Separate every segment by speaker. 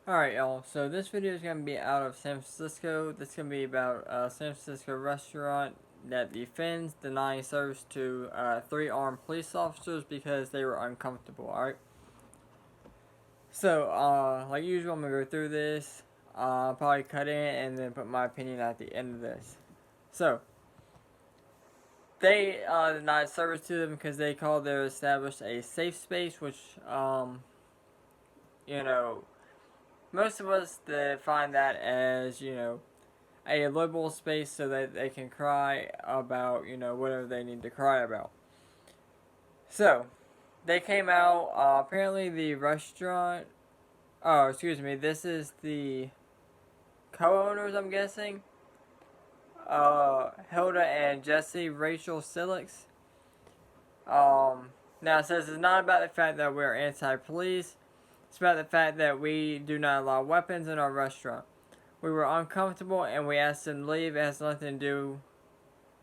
Speaker 1: Alright, y'all, so this video is going to be out of San Francisco. This is going to be about a San Francisco restaurant that defends denying service to 3 armed police officers because they were uncomfortable, alright? So, like usual, I'm going to go through this, probably cut in, and then put my opinion at the end of this. So, they denied service to them because they called their establishment a safe space, which, you know, most of us define that as, a livable space so that they can cry about, whatever they need to cry about. So, they came out, apparently the restaurant, this is the co-owners, I'm guessing, Hilda and Jesse, Rachel Silix. Now it says it's not about the fact that we're anti-police. It's about the fact that we do not allow weapons in our restaurant. We were uncomfortable and we asked them to leave. It has nothing to do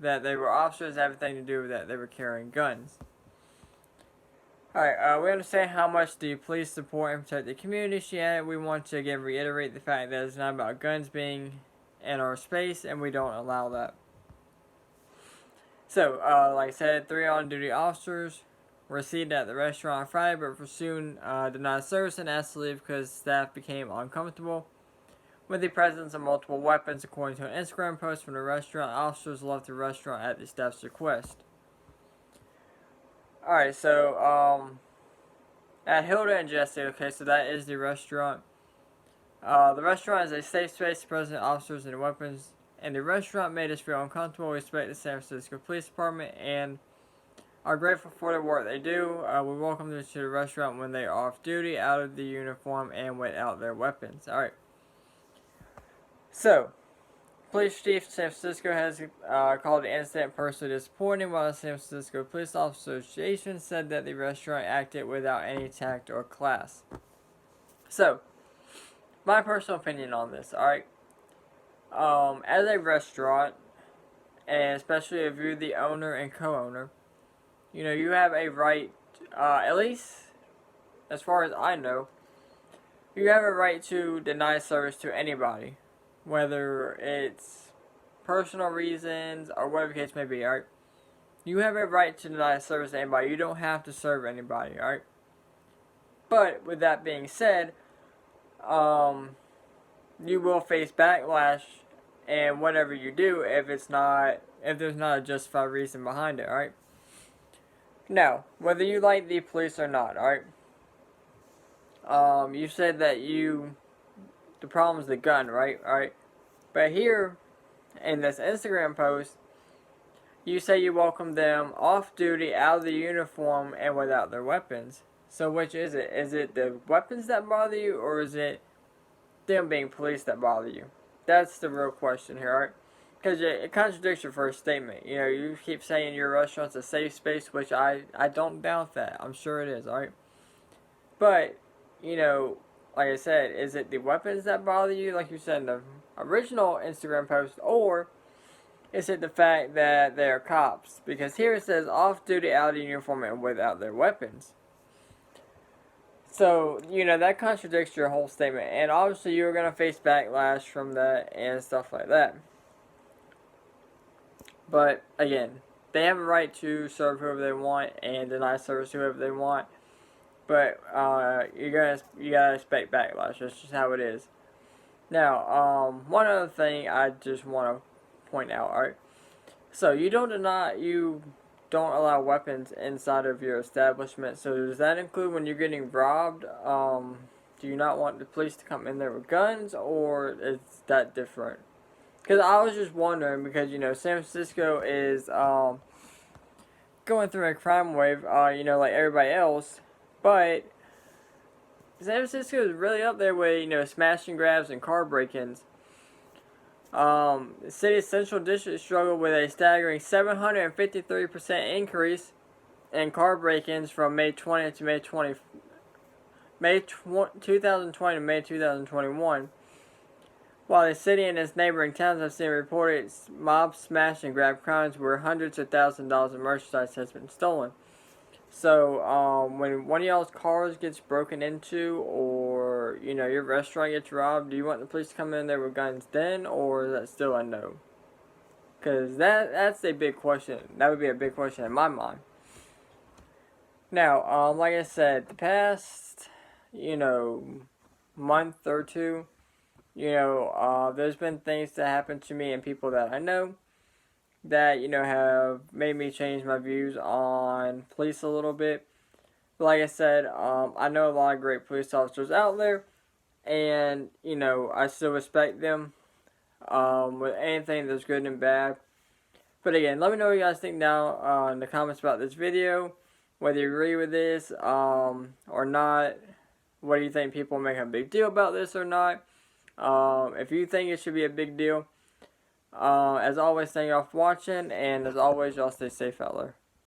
Speaker 1: that they were officers, everything to do with that they were carrying guns. Alright, we understand how much the police support and protect the community, she added. We want to again reiterate the fact that it's not about guns being in our space and we don't allow that. So, like I said, 3 on-duty officers were seated at the restaurant on Friday, but were soon denied service and asked to leave because staff became uncomfortable with the presence of multiple weapons. According to an Instagram post from the restaurant, officers left the restaurant at the staff's request. Alright, so, at Hilda and Jesse, okay, so that is the restaurant. The restaurant is a safe space to present officers and weapons, and the restaurant made us feel uncomfortable. We respect the San Francisco Police Department and are grateful for the work they do. We welcome them to the restaurant when they are off duty, out of the uniform, and without their weapons. Alright. So, Police Chief San Francisco has called the incident personally disappointing, while the San Francisco Police Officer Association said that the restaurant acted without any tact or class. So, my personal opinion on this, alright? As a restaurant, and especially if you're the owner and co-owner, you have a right, at least as far as I know, you have a right to deny service to anybody, whether it's personal reasons or whatever the case may be, alright? You have a right to deny service to anybody. You don't have to serve anybody, alright? But with that being said, you will face backlash and whatever you do if there's not a justified reason behind it, alright? Now, whether you like the police or not, alright? You said that the problem is the gun, right? Alright? But here, in this Instagram post, you say you welcome them off duty, out of the uniform, and without their weapons. So which is it? Is it the weapons that bother you, or is it them being police that bother you? That's the real question here, alright? Because it contradicts your first statement. You keep saying your restaurant's a safe space, which I don't doubt that. I'm sure it is, alright? But, like I said, is it the weapons that bother you, like you said in the original Instagram post, or is it the fact that they're cops? Because here it says off-duty, out of uniform, and without their weapons. So, that contradicts your whole statement. And obviously you're going to face backlash from that and stuff like that. But, again, they have a right to serve whoever they want and deny service to whoever they want. But, you gotta expect backlash. That's just how it is. Now, one other thing I just want to point out, alright? So, you don't allow weapons inside of your establishment. So does that include when you're getting robbed? Do you not want the police to come in there with guns, or is that different? Because I was just wondering, because San Francisco is going through a crime wave, like everybody else, but San Francisco is really up there with smash and grabs and car break-ins. The city's central district struggled with a staggering 753% increase in car break-ins from May 20th to May 2020 to May 2021. While the city and its neighboring towns have seen reported mob smash and grab crimes where hundreds of thousands of dollars of merchandise has been stolen. So, when one of y'all's cars gets broken into, or or, you know, your restaurant gets robbed, do you want the police to come in there with guns then, or is that still a no? Because that's a big question. That would be a big question in my mind. Now, like I said, the past, you know, month or two, you know, there's been things that happen to me and people that I know that, you know, have made me change my views on police a little bit. But like I said, I know a lot of great police officers out there, and, you know, I still respect them with anything that's good and bad. But again, let me know what you guys think down in the comments about this video. Whether you agree with this or not. What do you think people make a big deal about this or not? If you think it should be a big deal. As always, thank y'all for watching. And as always, y'all stay safe out there.